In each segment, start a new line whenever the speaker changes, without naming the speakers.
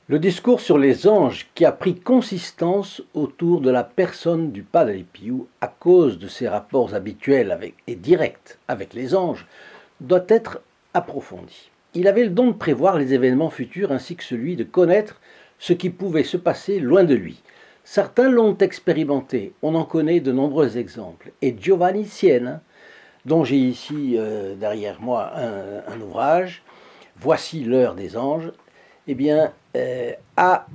Le discours sur les anges qui a pris consistance autour de la personne du Padre Pio à cause de ses rapports habituels et directs avec les anges doit être approfondi. Il avait le don de prévoir les événements futurs ainsi que celui de connaître ce qui pouvait se passer loin de lui. Certains l'ont expérimenté, on en connaît de nombreux exemples. Et Giovanni Siena, dont j'ai ici derrière moi un ouvrage, Voici l'heure des anges, eh bien, a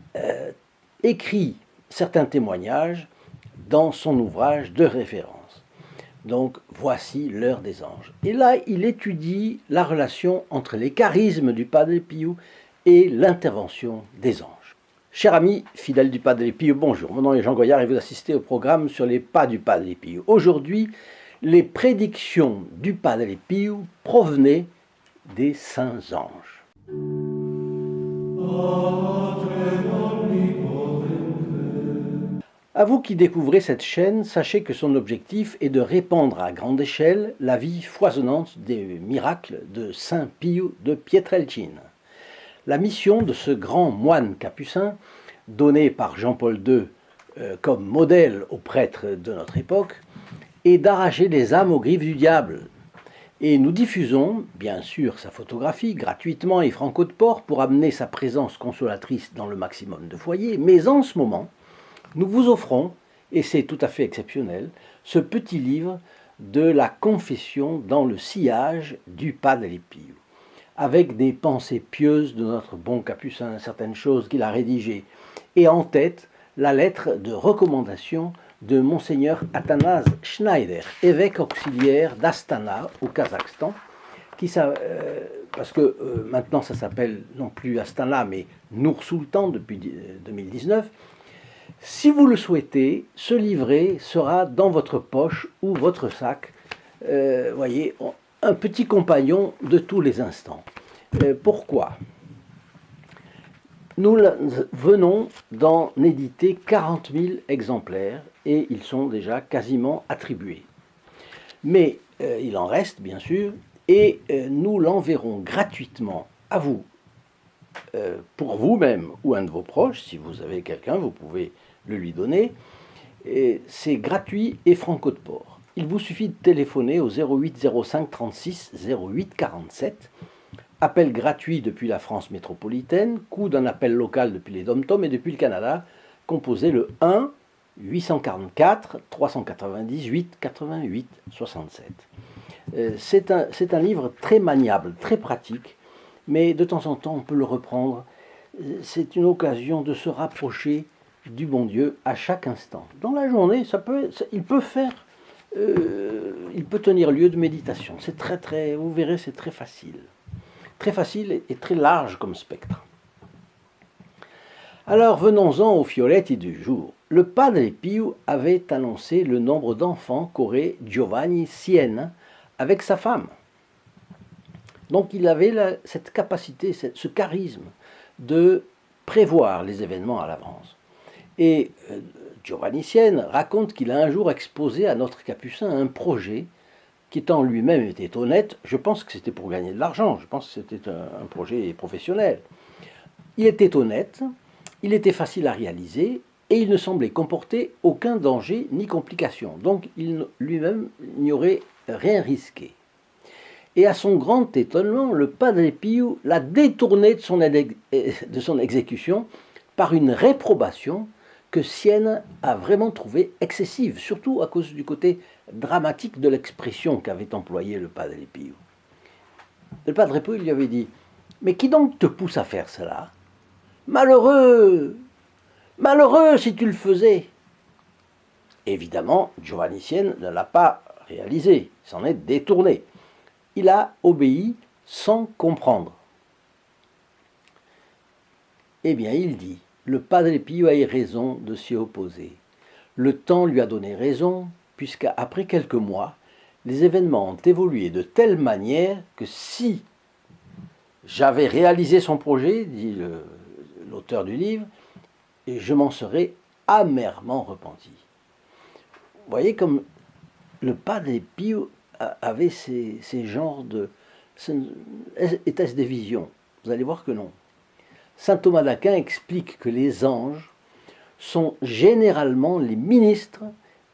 écrit certains témoignages dans son ouvrage de référence. Donc, voici l'heure des anges. Et là, il étudie la relation entre les charismes du Padre Pio et l'intervention des anges. Chers amis fidèles du Padre Pio, bonjour. Mon nom est Jean Goyard et vous assistez au programme sur les pas du Padre Pio. Aujourd'hui, les prédictions du Padre Pio provenaient des saints anges. À vous qui découvrez cette chaîne, sachez que son objectif est de répandre à grande échelle la vie foisonnante des miracles de Saint Pio de Pietrelcina. La mission de ce grand moine capucin, donné par Jean-Paul II comme modèle aux prêtres de notre époque, est d'arracher les âmes aux griffes du diable. Et nous diffusons, bien sûr, sa photographie gratuitement et franco de port pour amener sa présence consolatrice dans le maximum de foyers, mais en ce moment, nous vous offrons, et c'est tout à fait exceptionnel, ce petit livre de la confession dans le sillage du Padre Pio, avec des pensées pieuses de notre bon capucin, certaines choses qu'il a rédigées, et en tête, la lettre de recommandation de Monseigneur Athanase Schneider, évêque auxiliaire d'Astana, au Kazakhstan, parce que maintenant ça s'appelle non plus Astana, mais Nour-Sultan depuis 2019. Si vous le souhaitez, ce livret sera dans votre poche ou votre sac, voyez, un petit compagnon de tous les instants. Pourquoi ? Nous venons d'en éditer 40 000 exemplaires et ils sont déjà quasiment attribués. Mais il en reste, bien sûr, et nous l'enverrons gratuitement à vous, pour vous-même ou un de vos proches. Si vous avez quelqu'un, vous pouvez le lui donner. C'est gratuit et franco de port. Il vous suffit de téléphoner au 08 05 36 08 47. Appel gratuit depuis la France métropolitaine, coût d'un appel local depuis les Dom-Tom et depuis le Canada, composez le 1 844 398 88 67. C'est un livre très maniable, très pratique, mais de temps en temps on peut le reprendre. C'est une occasion de se rapprocher du bon Dieu à chaque instant. Dans la journée, il peut tenir lieu de méditation. C'est vous verrez, c'est très facile. Très facile et très large comme spectre. Alors venons-en aux fioletti du jour. Le Padre Pio avait annoncé le nombre d'enfants qu'aurait Giovanni Siena avec sa femme. Donc il avait cette capacité, ce charisme de prévoir les événements à l'avance. Et Giovanni Siena raconte qu'il a un jour exposé à notre capucin un projet qui étant lui-même était honnête. Je pense que c'était pour gagner de l'argent, je pense que c'était un projet professionnel. Il était honnête, il était facile à réaliser, et il ne semblait comporter aucun danger ni complication. Donc lui-même n'y aurait rien risqué. Et à son grand étonnement, le Padre Pio l'a détourné de son exécution par une réprobation que Siena a vraiment trouvé excessive, surtout à cause du côté dramatique de l'expression qu'avait employée le Padre Pio. Le Padre Pio lui avait dit « Mais qui donc te pousse à faire cela ? Malheureux ! Malheureux si tu le faisais !» Évidemment, Giovanni Siena ne l'a pas réalisé, il s'en est détourné. Il a obéi sans comprendre. Eh bien, il dit « Le Padre Pio a eu raison de s'y opposer. Le temps lui a donné raison, puisqu'après quelques mois, les événements ont évolué de telle manière que si j'avais réalisé son projet, dit l'auteur du livre, je m'en serais amèrement repenti. » Vous voyez comme le Padre Pio avait ces genres Était-ce des visions? Vous allez voir que non. Saint Thomas d'Aquin explique que les anges sont généralement les ministres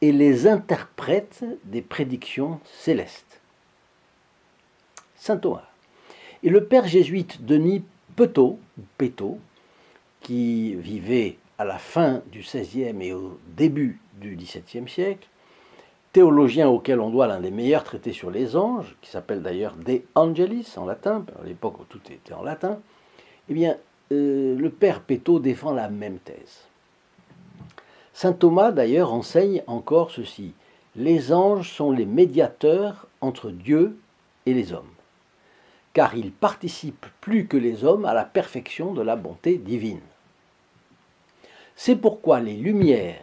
et les interprètes des prédictions célestes. Saint Thomas. Et le père jésuite Denis Petot, qui vivait à la fin du XVIe et au début du XVIIe siècle, théologien auquel on doit l'un des meilleurs traités sur les anges, qui s'appelle d'ailleurs De Angelis en latin, à l'époque où tout était en latin, eh bien, le père Petot défend la même thèse. Saint Thomas d'ailleurs enseigne encore ceci: les anges sont les médiateurs entre Dieu et les hommes, car ils participent plus que les hommes à la perfection de la bonté divine. C'est pourquoi les lumières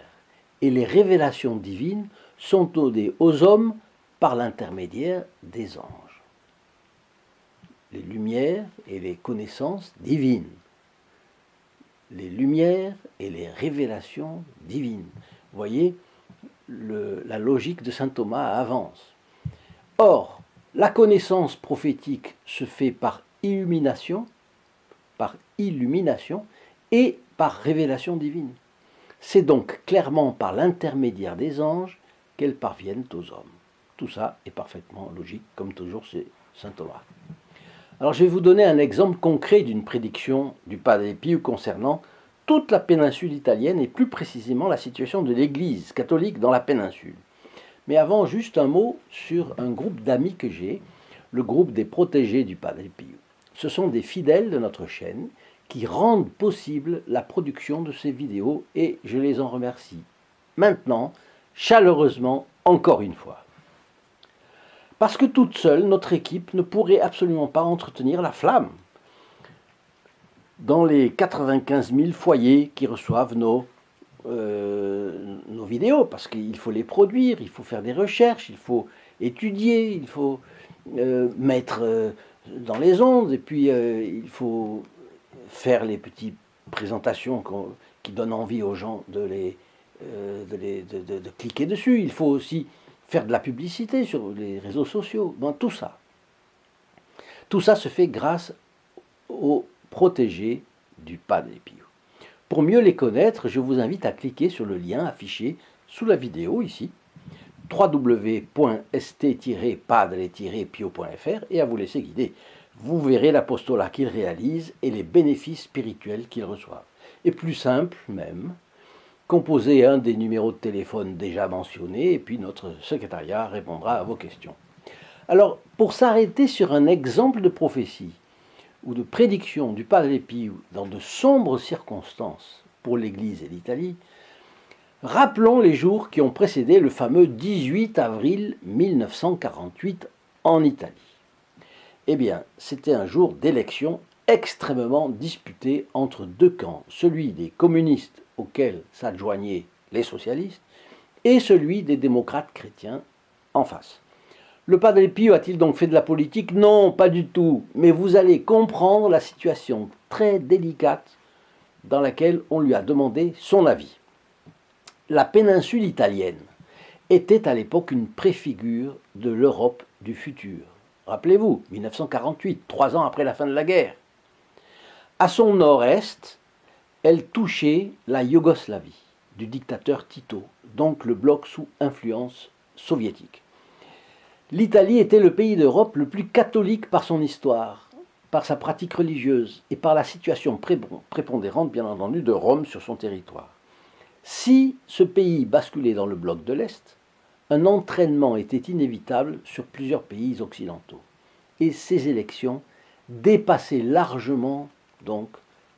et les révélations divines sont données aux hommes par l'intermédiaire des anges. Les lumières et les connaissances divines. Les lumières et les révélations divines. Vous voyez, la logique de saint Thomas avance. Or, la connaissance prophétique se fait par illumination et par révélation divine. C'est donc clairement par l'intermédiaire des anges qu'elles parviennent aux hommes. Tout ça est parfaitement logique, comme toujours chez saint Thomas. Alors je vais vous donner un exemple concret d'une prédiction du Padre Pio concernant toute la péninsule italienne et plus précisément la situation de l'Église catholique dans la péninsule. Mais avant, juste un mot sur un groupe d'amis que j'ai, le groupe des protégés du Padre Pio. Ce sont des fidèles de notre chaîne qui rendent possible la production de ces vidéos et je les en remercie. Maintenant, chaleureusement, encore une fois. Parce que toute seule, notre équipe ne pourrait absolument pas entretenir la flamme. Dans les 95 000 foyers qui reçoivent nos vidéos, parce qu'il faut les produire, il faut faire des recherches, il faut étudier, il faut mettre dans les ondes, et puis il faut faire les petites présentations qui donnent envie aux gens de cliquer dessus. Il faut aussi faire de la publicité sur les réseaux sociaux, dans tout ça. Tout ça se fait grâce aux protégés du Padre Pio. Pour mieux les connaître, je vous invite à cliquer sur le lien affiché sous la vidéo ici, www.st-padre-pio.fr, et à vous laisser guider. Vous verrez l'apostolat qu'ils réalisent et les bénéfices spirituels qu'ils reçoivent. Et plus simple même, composez un des numéros de téléphone déjà mentionnés et puis notre secrétariat répondra à vos questions. Alors, pour s'arrêter sur un exemple de prophétie ou de prédiction du Padre Pio dans de sombres circonstances pour l'Église et l'Italie, rappelons les jours qui ont précédé le fameux 18 avril 1948 en Italie. Eh bien, c'était un jour d'élection extrêmement disputé entre deux camps, celui des communistes auxquels s'adjoignaient les socialistes et celui des démocrates chrétiens en face. Le Padre Pio a-t-il donc fait de la politique? Non, pas du tout, mais vous allez comprendre la situation très délicate dans laquelle on lui a demandé son avis. La péninsule italienne était à l'époque une préfigure de l'Europe du futur. Rappelez-vous, 1948, 3 ans après la fin de la guerre. À son nord-est, elle touchait la Yougoslavie du dictateur Tito, donc le bloc sous influence soviétique. L'Italie était le pays d'Europe le plus catholique par son histoire, par sa pratique religieuse et par la situation prépondérante, bien entendu, de Rome sur son territoire. Si ce pays basculait dans le bloc de l'Est, un entraînement était inévitable sur plusieurs pays occidentaux. Et ces élections dépassaient largement donc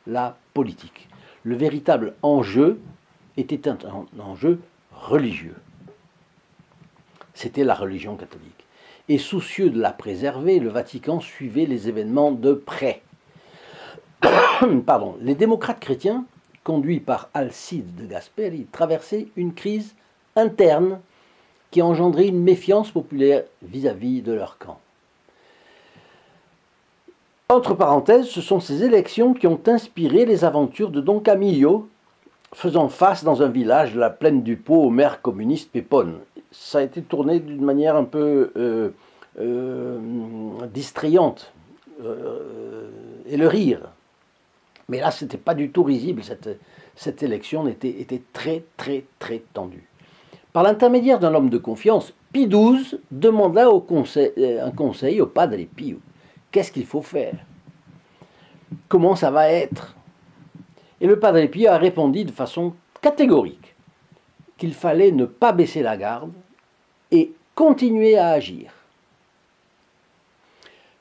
la politique. Le véritable enjeu était un enjeu religieux. C'était la religion catholique. Et soucieux de la préserver, le Vatican suivait les événements de près. Les démocrates chrétiens, conduits par Alcide de Gasperi, traversaient une crise interne qui engendrait une méfiance populaire vis-à-vis de leur camp. Entre parenthèses, ce sont ces élections qui ont inspiré les aventures de Don Camillo, faisant face dans un village de la plaine du Pô au maire communiste Pépone. Ça a été tourné d'une manière un peu distrayante, et le rire. Mais là, ce n'était pas du tout risible, cette élection était très, très, très tendue. Par l'intermédiaire d'un homme de confiance, Pie XII demanda un conseil au Padre Pio. Qu'est-ce qu'il faut faire? Comment ça va être? Et le Padre Pio a répondu de façon catégorique qu'il fallait ne pas baisser la garde et continuer à agir.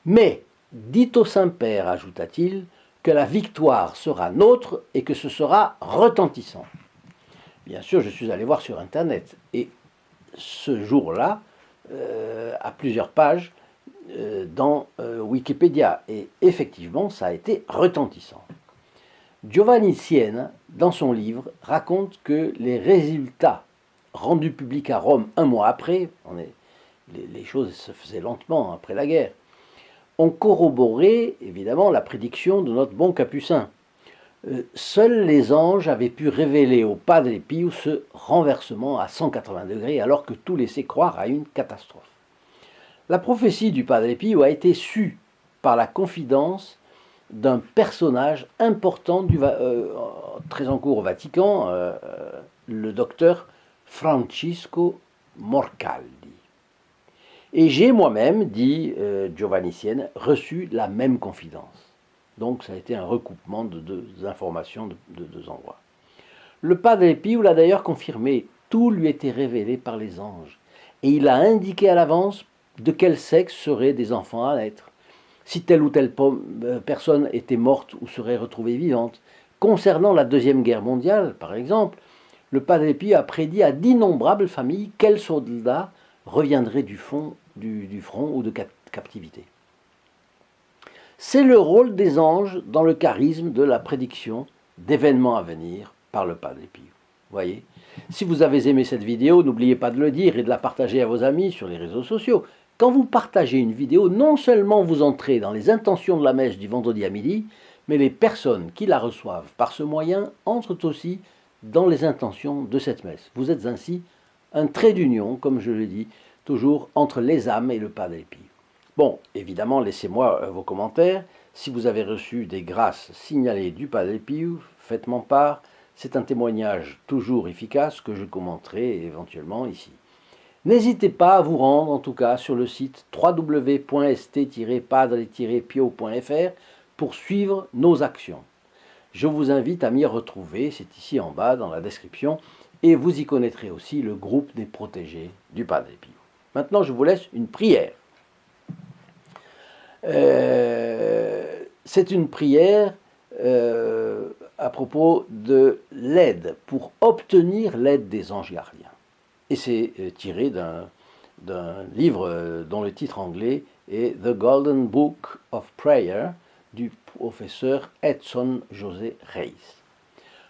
Mais, dit au Saint-Père, ajouta-t-il, que la victoire sera nôtre et que ce sera retentissant. Bien sûr, je suis allé voir sur Internet, et ce jour-là, à plusieurs pages dans Wikipédia, et effectivement, ça a été retentissant. Giovanni Siena, dans son livre, raconte que les résultats rendus publics à Rome un mois après, les choses se faisaient lentement après la guerre, ont corroboré évidemment la prédiction de notre bon Capucin. Seuls les anges avaient pu révéler au Padre Pio ce renversement à 180 degrés alors que tout laissait croire à une catastrophe. La prophétie du Padre Pio a été sue par la confidence d'un personnage important très en cours au Vatican, le docteur Francisco Morcalli. Et j'ai moi-même, dit Giovanni Siena, reçu la même confidence. Donc ça a été un recoupement de deux informations de deux endroits. Le Padre Pio l'a d'ailleurs confirmé, tout lui était révélé par les anges. Et il a indiqué à l'avance de quel sexe seraient des enfants à naître, si telle ou telle personne était morte ou serait retrouvée vivante. Concernant la Deuxième Guerre mondiale, par exemple, le Padre Pio a prédit à d'innombrables familles quels soldats reviendraient du front ou de captivité. C'est le rôle des anges dans le charisme de la prédiction d'événements à venir par le Padre Pio. Voyez, si vous avez aimé cette vidéo, n'oubliez pas de le dire et de la partager à vos amis sur les réseaux sociaux. Quand vous partagez une vidéo, non seulement vous entrez dans les intentions de la messe du vendredi à midi, mais les personnes qui la reçoivent par ce moyen entrent aussi dans les intentions de cette messe. Vous êtes ainsi un trait d'union, comme je le dis, toujours entre les âmes et le Padre Pio. Bon, évidemment, laissez-moi vos commentaires. Si vous avez reçu des grâces signalées du Padre Pio, faites-m'en part. C'est un témoignage toujours efficace que je commenterai éventuellement ici. N'hésitez pas à vous rendre, en tout cas, sur le site www.st-padre-pio.fr pour suivre nos actions. Je vous invite à m'y retrouver, c'est ici en bas dans la description, et vous y connaîtrez aussi le groupe des protégés du Padre Pio. Maintenant, je vous laisse une prière. C'est une prière à propos de l'aide, pour obtenir l'aide des anges gardiens. Et c'est tiré d'un livre dont le titre anglais est The Golden Book of Prayer du professeur Edson José Reis.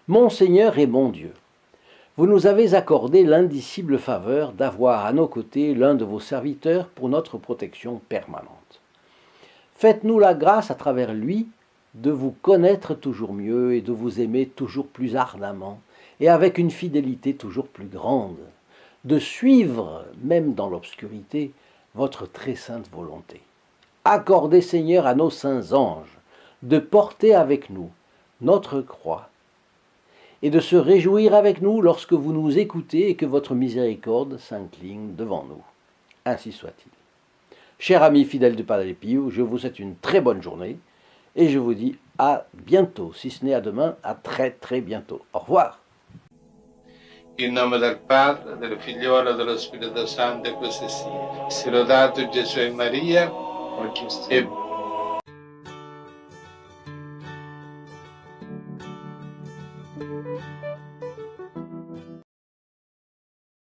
Mon Seigneur et mon Dieu, vous nous avez accordé l'indicible faveur d'avoir à nos côtés l'un de vos serviteurs pour notre protection permanente. Faites-nous la grâce à travers lui de vous connaître toujours mieux et de vous aimer toujours plus ardemment et avec une fidélité toujours plus grande, de suivre, même dans l'obscurité, votre très sainte volonté. Accordez, Seigneur, à nos saints anges de porter avec nous notre croix et de se réjouir avec nous lorsque vous nous écoutez et que votre miséricorde s'incline devant nous. Ainsi soit-il. Chers amis fidèles du Padre Pio, je vous souhaite une très bonne journée et je vous dis à bientôt, si ce n'est à demain, à très très bientôt. Au revoir.
In nome del Padre, del Figliolo e dello Spirito Santo, e così sia. Sia lodato Gesù e Maria, e